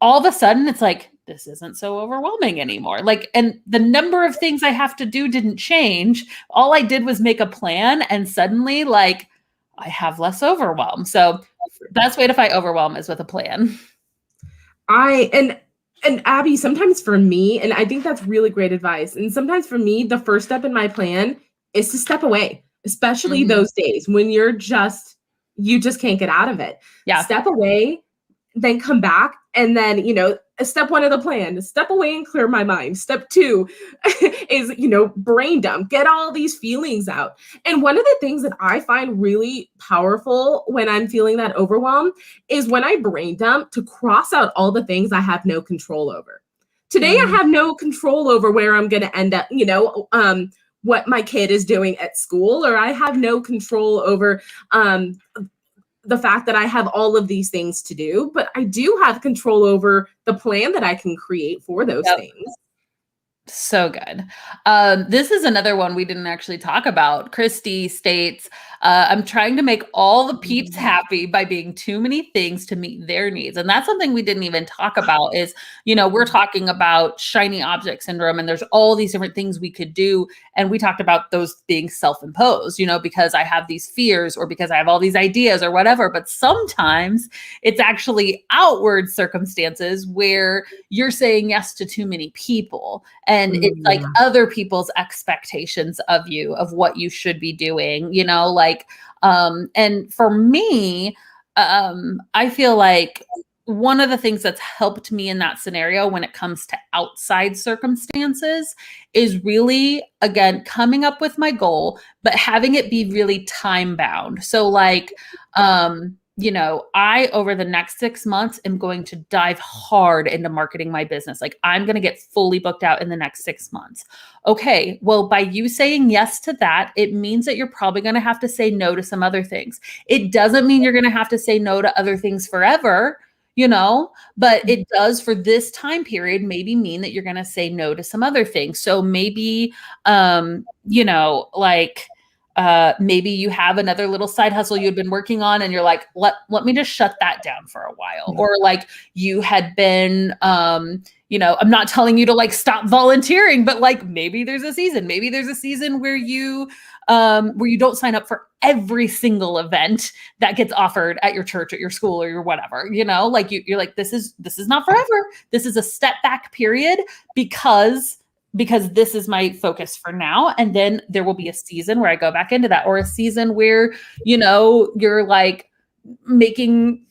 all of a sudden it's like, this isn't so overwhelming anymore. Like, and the number of things I have to do didn't change. All I did was make a plan, and suddenly like I have less overwhelm. So best way to fight overwhelm is with a plan. And Abby, sometimes for me, and I think that's really great advice. And sometimes for me, the first step in my plan is to step away, especially those days when you just can't get out of it. Yeah. Step away, then come back. And then, step one of the plan, step away and clear my mind. Step two is, brain dump, get all these feelings out. And one of the things that I find really powerful when I'm feeling that overwhelm is when I brain dump, to cross out all the things I have no control over. Today, I have no control over where I'm going to end up, what my kid is doing at school, or I have no control over, the fact that I have all of these things to do, but I do have control over the plan that I can create for those things. So good. This is another one we didn't actually talk about. Christy states, I'm trying to make all the peeps happy by being too many things to meet their needs. And that's something we didn't even talk about is, we're talking about shiny object syndrome, and there's all these different things we could do. And we talked about those being self-imposed, because I have these fears or because I have all these ideas or whatever. But sometimes it's actually outward circumstances where you're saying yes to too many people. And it's like other people's expectations of you, of what you should be doing, and for me, I feel like one of the things that's helped me in that scenario when it comes to outside circumstances is really, again, coming up with my goal, but having it be really time bound. So like, I, over the next 6 months, am going to dive hard into marketing my business. Like I'm going to get fully booked out in the next 6 months. Okay. Well, by you saying yes to that, it means that you're probably going to have to say no to some other things. It doesn't mean you're going to have to say no to other things forever, but it does for this time period maybe mean that you're going to say no to some other things. So maybe, maybe you have another little side hustle you've been working on and you're like, let me just shut that down for a while. Or like you had been, I'm not telling you to like stop volunteering, but like maybe there's a season where you don't sign up for every single event that gets offered at your church, at your school, or your whatever, like you're like, this is not forever. This is a step back period because this is my focus for now. And then there will be a season where I go back into that, or a season where, you're like making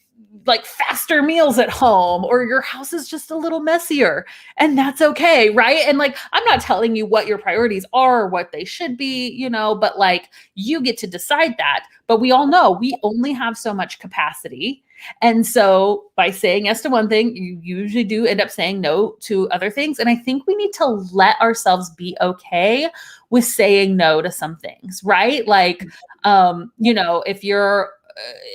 like faster meals at home, or your house is just a little messier, and that's okay. Right. And like, I'm not telling you what your priorities are or what they should be, but like you get to decide that. But we all know we only have so much capacity. And so by saying yes to one thing, you usually do end up saying no to other things. And I think we need to let ourselves be okay with saying no to some things, right? Like,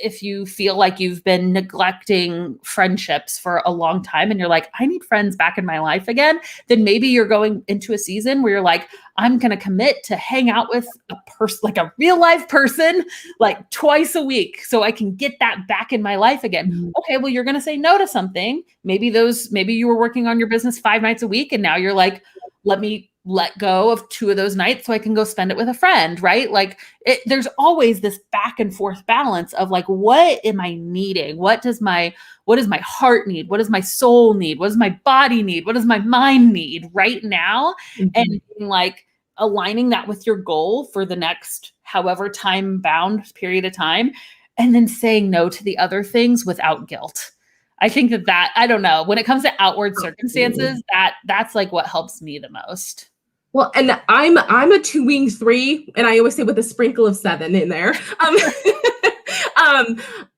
if you feel like you've been neglecting friendships for a long time and you're like, I need friends back in my life again, then maybe you're going into a season where you're like, I'm going to commit to hang out with a person, like a real life person, like twice a week so I can get that back in my life again. Okay, well, you're going to say no to something. Maybe you were working on your business 5 nights a week and now you're like, let me let go of 2 of those nights so I can go spend it with a friend, right? Like there's always this back and forth balance of like, what am I needing? What does my heart need? What does my soul need? What does my body need? What does my mind need right now? And like aligning that with your goal for the next however time bound period of time, and then saying no to the other things without guilt. I think that I don't know, when it comes to outward circumstances, that's like what helps me the most. Well, and I'm a 2 wings 3, and I always say with a sprinkle of 7 in there.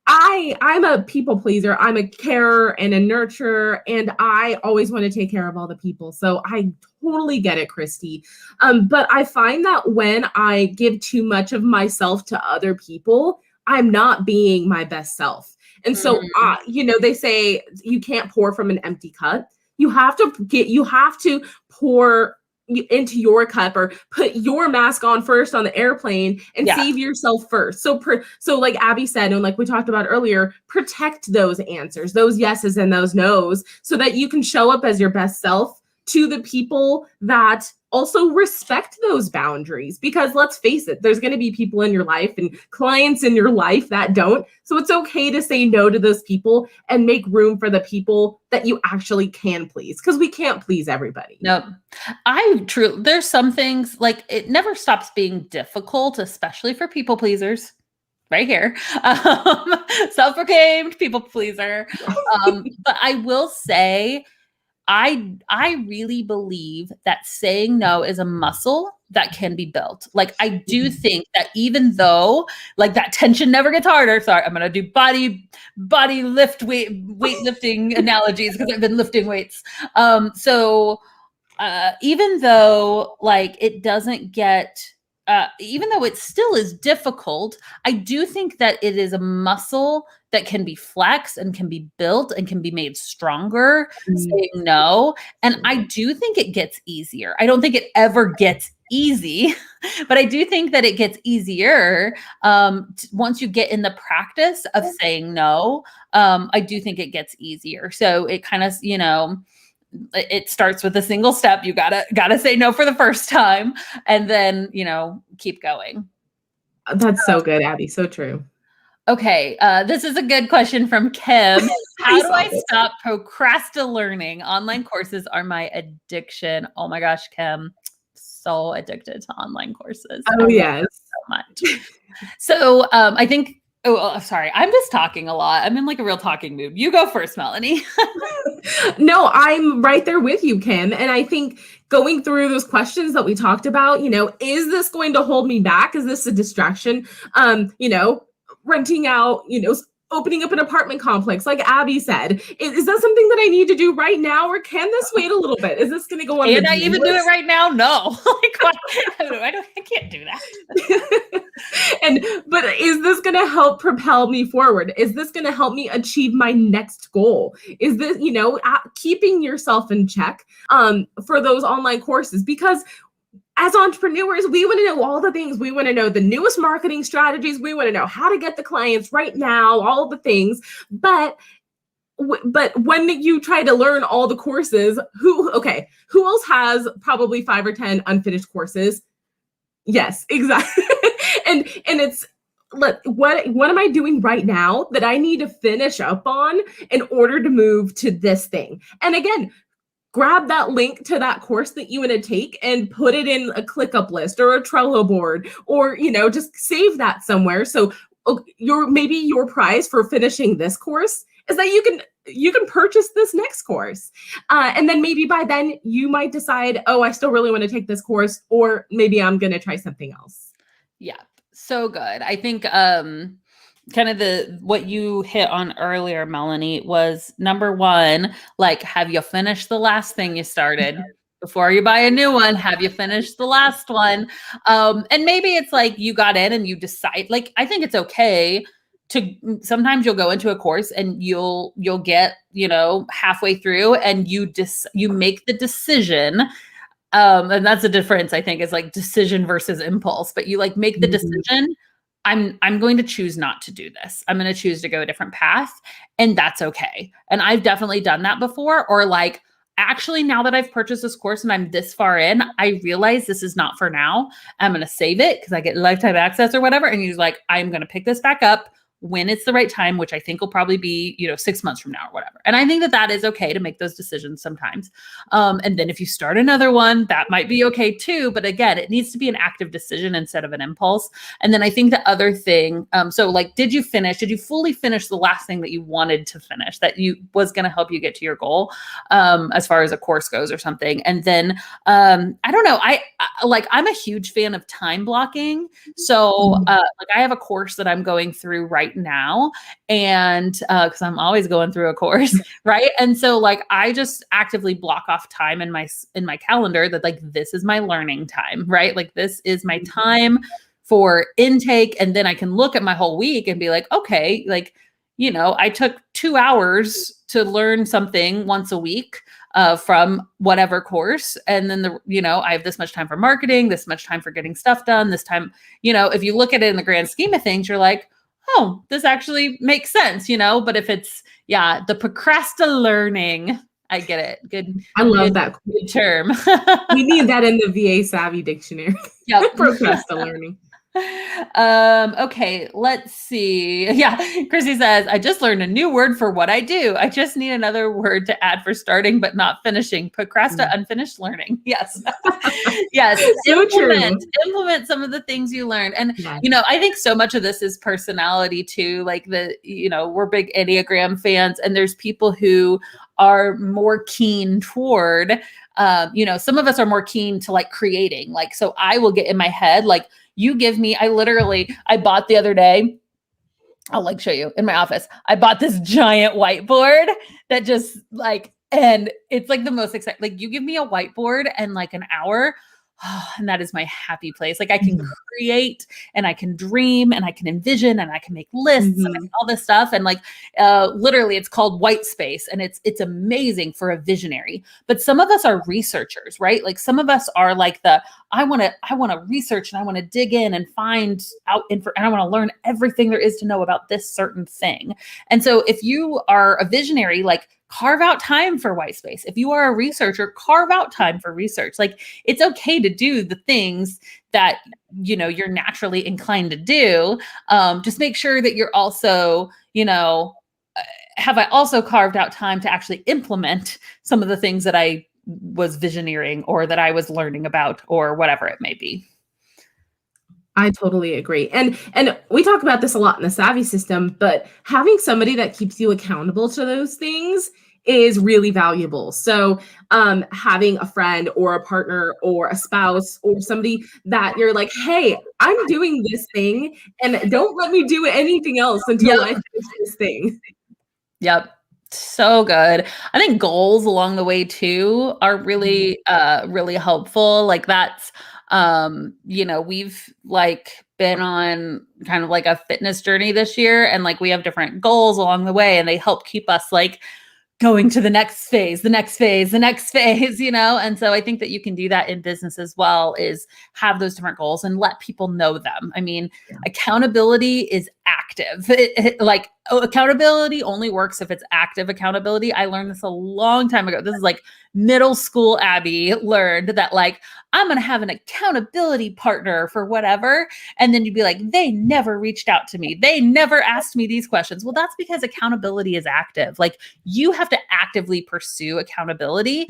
I'm a people pleaser. I'm a carer and a nurturer, and I always want to take care of all the people. So I totally get it, Christy. But I find that when I give too much of myself to other people, I'm not being my best self. And so, they say you can't pour from an empty cup. You have to pour into your cup, or put your mask on first on the airplane and save yourself first. So like Abby said, and like we talked about earlier, protect those answers, those yeses and those nos, so that you can show up as your best self to the people that also respect those boundaries. Because let's face it, there's going to be people in your life and clients in your life that don't. So it's okay to say no to those people and make room for the people that you actually can please, because we can't please everybody. Nope. There's some things, like it never stops being difficult, especially for people pleasers. Right here. Self-proclaimed people pleaser. But I will say, I really believe that saying no is a muscle that can be built. Like I do think that even though like that tension never gets harder. Sorry, I'm going to do body weightlifting analogies because I've been lifting weights. So even though like it doesn't get, even though it still is difficult, I do think that it is a muscle that can be flexed and can be built and can be made stronger, saying no. And I do think it gets easier. I don't think it ever gets easy, but I do think that it gets easier once you get in the practice of saying no. I do think it gets easier. So it kind of, it starts with a single step. You gotta say no for the first time, and then keep going. That's so good, Abby. So true. Okay, this is a good question from Kim. How do I stop procrastinating? Online courses are my addiction. Oh my gosh, Kim, so addicted to online courses. Oh yes, so much. So I think. Oh, sorry. I'm just talking a lot. I'm in like a real talking mood. You go first, Melanie. No, I'm right there with you, Kim. And I think going through those questions that we talked about, is this going to hold me back? Is this a distraction? Renting out, opening up an apartment complex, like Abby said. Is that something that I need to do right now, or can this wait a little bit? Is this going to go on? Can I even do it right now? No. I can't do that. But is this going to help propel me forward? Is this going to help me achieve my next goal? Is this, keeping yourself in check for those online courses? Because as entrepreneurs, we want to know all the things. We want to know the newest marketing strategies. We want to know how to get the clients right now, all the things. But when you try to learn all the courses, who else has probably 5 or 10 unfinished courses? Yes, exactly. and it's, what am I doing right now that I need to finish up on in order to move to this thing? And again, grab that link to that course that you want to take and put it in a ClickUp list or a Trello board, or, just save that somewhere. So your prize for finishing this course is that you can purchase this next course. And then maybe by then you might decide, oh, I still really want to take this course, or maybe I'm going to try something else. Yeah. So good. I think, kind of what you hit on earlier, Melanie, was number one, like, have you finished the last thing you started? Before you buy a new one, have you finished the last one? And maybe it's like you got in and you decide, like, I think it's okay to, sometimes you'll go into a course and you'll get, halfway through and you make the decision. And that's the difference, I think, is like decision versus impulse, but you like make the decision. I'm going to choose not to do this. I'm going to choose to go a different path, and that's okay. And I've definitely done that before. Or like actually, now that I've purchased this course and I'm this far in, I realize this is not for now. I'm going to save it because I get lifetime access or whatever. And he's like, I'm going to pick this back up when it's the right time, which I think will probably be, 6 months from now or whatever. And I think that that is okay to make those decisions sometimes. And then if you start another one, that might be okay too. But again, it needs to be an active decision instead of an impulse. And then I think the other thing, so like, did you fully finish the last thing that you wanted to finish that was going to help you get to your goal, as far as a course goes or something? And then, I don't know, I'm a huge fan of time blocking. So, I have a course that I'm going through right now, and because I'm always going through a course, right? And so like I just actively block off time in my calendar that like this is my learning time, right? Like this is my time for intake, and then I can look at my whole week and be like, okay, like I took 2 hours to learn something once a week from whatever course, and then I have this much time for marketing, this much time for getting stuff done, this time, if you look at it in the grand scheme of things, you're like, oh, this actually makes sense, but if it's, the procrastinating, I get it. Good. I love that good term. We need that in the VA Savvy dictionary. Yep. Procrastinating. Okay, let's see. Yeah, Chrissy says, I just learned a new word for what I do. I just need another word to add for starting but not finishing. Unfinished learning. Yes. Yes. So Implement some of the things you learned. And I think so much of this is personality too. Like we're big Enneagram fans, and there's people who are more keen toward some of us are more keen to like creating. Like, so I will get in my head, like, I bought the other day, I'll like show you in my office. I bought this giant whiteboard that just like, and it's like the most exciting, like you give me a whiteboard and like an hour, and that is my happy place. Like I can create and I can dream and I can envision and I can make lists and all this stuff. And like, literally it's called white space, and it's amazing for a visionary. But some of us are researchers, right? Like some of us are like I want to research and I want to dig in and find out and I want to learn everything there is to know about this certain thing. And so if you are a visionary, like carve out time for white space. If you are a researcher, carve out time for research. Like it's okay to do the things that, you're naturally inclined to do. Just make sure that you're also, have I also carved out time to actually implement some of the things that I was visioneering or that I was learning about or whatever it may be. I totally agree. And we talk about this a lot in the Savvy system, but having somebody that keeps you accountable to those things is really valuable. So having a friend or a partner or a spouse or somebody that you're like, hey, I'm doing this thing and don't let me do anything else until I finish this thing. Yep. So good. I think goals along the way too are really, really helpful. Like that's, we've like been on kind of like a fitness journey this year, and like we have different goals along the way, and they help keep us like going to the next phase, and so I think that you can do that in business as well, is have those different goals and let people know them. I mean, accountability is active. Accountability only works if it's active accountability. I learned this a long time ago. This is like middle school Abby learned that like, I'm going to have an accountability partner for whatever. And then you'd be like, they never reached out to me. They never asked me these questions. Well, that's because accountability is active. Like you have to actively pursue accountability.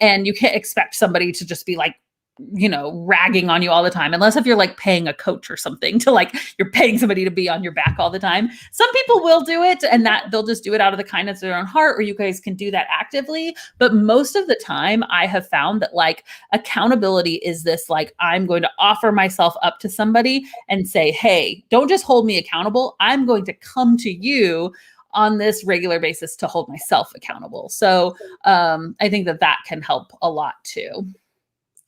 And you can't expect somebody to just be like, ragging on you all the time, unless if you're like paying a coach or something to like, you're paying somebody to be on your back all the time. Some people will do it and that they'll just do it out of the kindness of their own heart, or you guys can do that actively. But most of the time I have found that like accountability is this, like, I'm going to offer myself up to somebody and say, hey, don't just hold me accountable. I'm going to come to you on this regular basis to hold myself accountable. So I think that can help a lot too.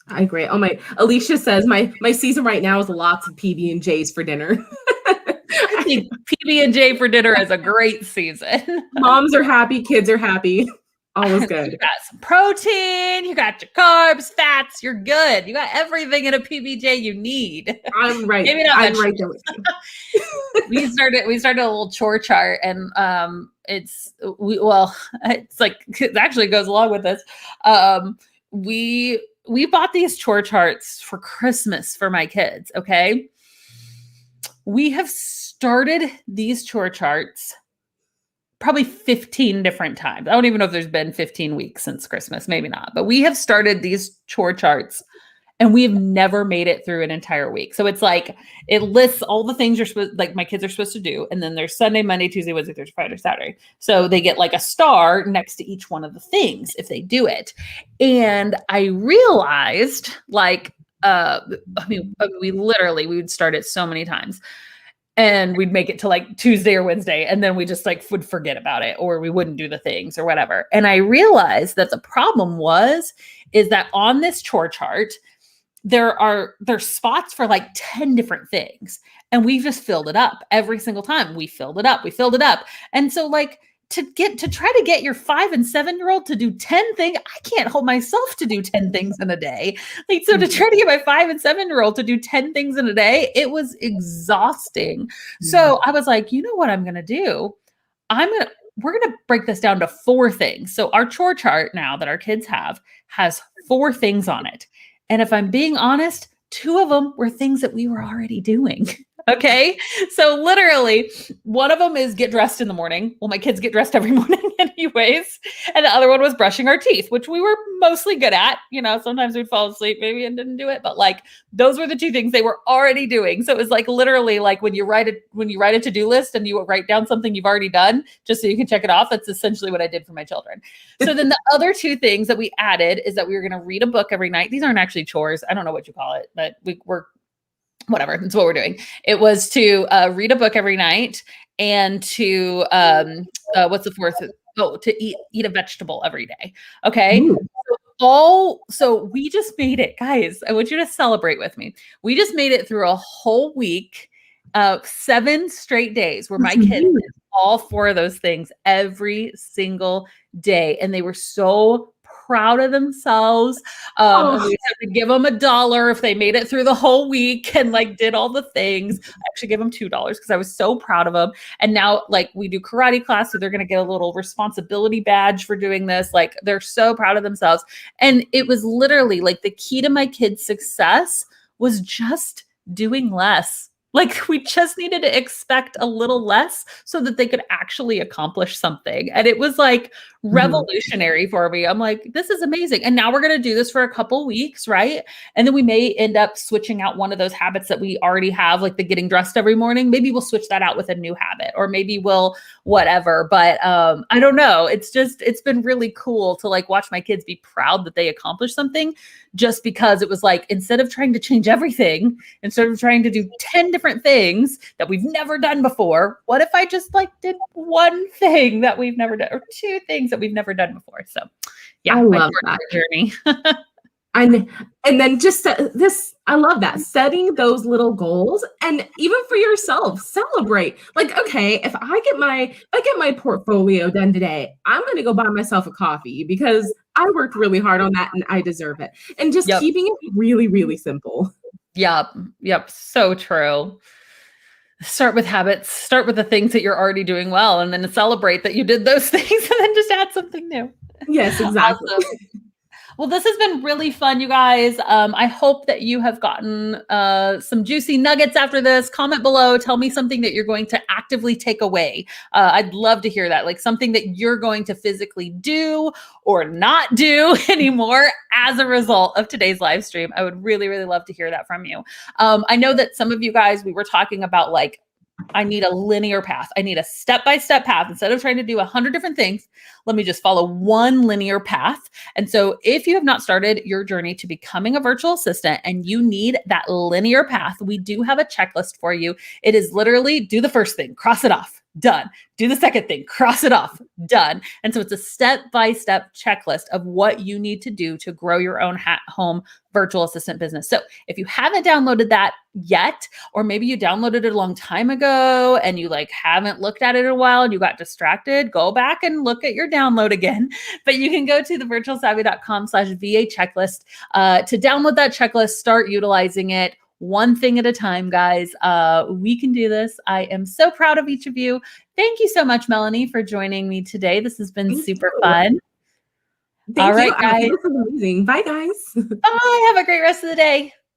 I agree. Oh my, Alicia says my season right now is lots of PB&Js for dinner. I think PB&J for dinner is a great season. Moms are happy, kids are happy. Always You good. got some protein, you got your carbs, fats, you're good. You got everything in a PBJ you need. I'm right. Maybe not I'm vegetables. right there with you. We started a little chore chart, and it's like it actually goes along with this. We bought these chore charts for Christmas for my kids. Okay, we have started these chore charts probably 15 different times. I don't even know if there's been 15 weeks since Christmas, maybe not, but we have started these chore charts and we've never made it through an entire week. So it's like it lists all the things like my kids are supposed to do, and then there's Sunday, Monday, Tuesday, Wednesday, Thursday, Friday, Saturday. So they get like a star next to each one of the things if they do it. And I realized, like, we would start it so many times. And we'd make it to like Tuesday or Wednesday, and then we just like would forget about it, or we wouldn't do the things or whatever. And I realized that the problem is that on this chore chart, there's spots for like 10 different things. And we just filled it up every single time. We filled it up. And so like to try to get your 5 and 7-year-old to do 10 things, I can't hold myself to do 10 things in a day. Like, so to try to get my 5 and 7-year-old to do 10 things in a day, it was exhausting. So I was like, you know what I'm going to do? We're going to break this down to 4 things. So our chore chart now that our kids has 4 things on it. And if I'm being honest, 2 of them were things that we were already doing. Okay. So literally one of them is get dressed in the morning. Well, my kids get dressed every morning anyways. And the other one was brushing our teeth, which we were mostly good at. You know, sometimes we'd fall asleep maybe and didn't do it, but like those were the 2 things they were already doing. So it was like literally like when you write a to-do list and you write down something you've already done just so you can check it off. That's essentially what I did for my children. So then the other 2 things that we added is that we were going to read a book every night. These aren't actually chores. I don't know what you call it, but we're whatever. That's what we're doing. It was to read a book every night and to what's the 4th? Oh, to eat a vegetable every day. Okay. So we just made it, guys. I want you to celebrate with me. We just made it through a whole week, 7 straight days where my kids did all 4 of those things every single day. And they were so proud of themselves. And we had to give them $1 if they made it through the whole week and like did all the things. I actually gave them $2 because I was so proud of them. And now like we do karate class, so they're going to get a little responsibility badge for doing this. Like they're so proud of themselves. And it was literally like the key to my kids' success was just doing less. Like we just needed to expect a little less so that they could actually accomplish something. And it was like revolutionary for me. I'm like, this is amazing. And now we're going to do this for a couple weeks, right? And then we may end up switching out one of those habits that we already have, like the getting dressed every morning. Maybe we'll switch that out with a new habit, or maybe we'll whatever. But I don't know. It's been really cool to like watch my kids be proud that they accomplished something, just because it was like, instead of trying to change everything, instead of trying to do 10 different things that we've never done before, what if I just like did 1 thing that we've never done, or 2 things that we've never done before? So yeah, I love that journey. And then just this, I love that, setting those little goals, and even for yourself, celebrate. Like, okay, if I get my portfolio done today, I'm going to go buy myself a coffee because I worked really hard on that and I deserve it. And just keeping it really, really simple. Yep. So true. Start with habits, start with the things that you're already doing well, and then celebrate that you did those things and then just add something new. Yes, exactly. Awesome. Well, this has been really fun, you guys. I hope that you have gotten some juicy nuggets after this. Comment below. Tell me something that you're going to actively take away. I'd love to hear that, like something that you're going to physically do or not do anymore as a result of today's live stream. I would really, really love to hear that from you. I know that some of you guys, we were talking about like, I need a linear path. I need a step-by-step path. Instead of trying to do 100 different things, let me just follow one linear path. And so if you have not started your journey to becoming a virtual assistant and you need that linear path, we do have a checklist for you. It is literally do the first thing, cross it off. done. Do the second thing, cross it off, done. And so it's a step-by-step checklist of what you need to do to grow your own home virtual assistant business. So if you haven't downloaded that yet, or maybe you downloaded it a long time ago and you like haven't looked at it in a while and you got distracted, go back and look at your download again. But you can go to thevirtualsavvy.com/VA checklist to download that checklist, start utilizing it. One thing at a time, guys. We can do this. I am so proud of each of you. Thank you so much, Melanie, for joining me today. This has been super fun. Thank you. This is amazing. Bye, guys. Bye. Have a great rest of the day.